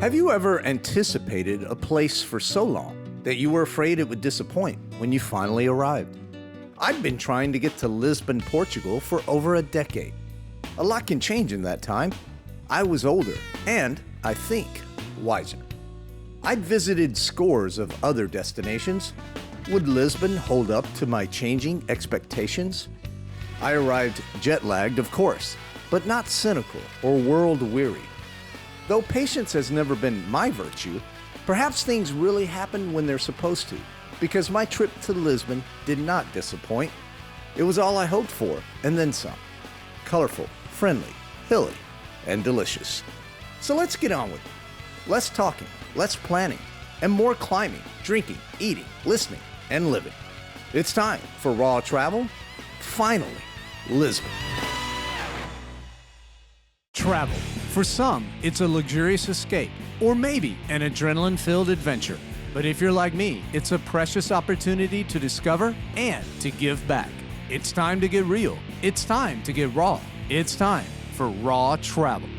Have you ever anticipated a place for so long that you were afraid it would disappoint when you finally arrived? I've been trying to get to Lisbon, Portugal for over a decade. A lot can change in that time. I was older and, I think, wiser. I'd visited scores of other destinations. Would Lisbon hold up to my changing expectations? I arrived jet-lagged, of course, but not cynical or world-weary. Though patience has never been my virtue, perhaps things really happen when they're supposed to, because my trip to Lisbon did not disappoint. It was all I hoped for, and then some. Colorful, friendly, hilly, and delicious. So let's get on with it. Less talking, less planning, and more climbing, drinking, eating, listening, and living. It's time for Raw Travel. Finally, Lisbon. Travel. For some, it's a luxurious escape, or maybe an adrenaline-filled adventure. But if you're like me, it's a precious opportunity to discover and to give back. It's time to get real. It's time to get raw. It's time for Raw Travel.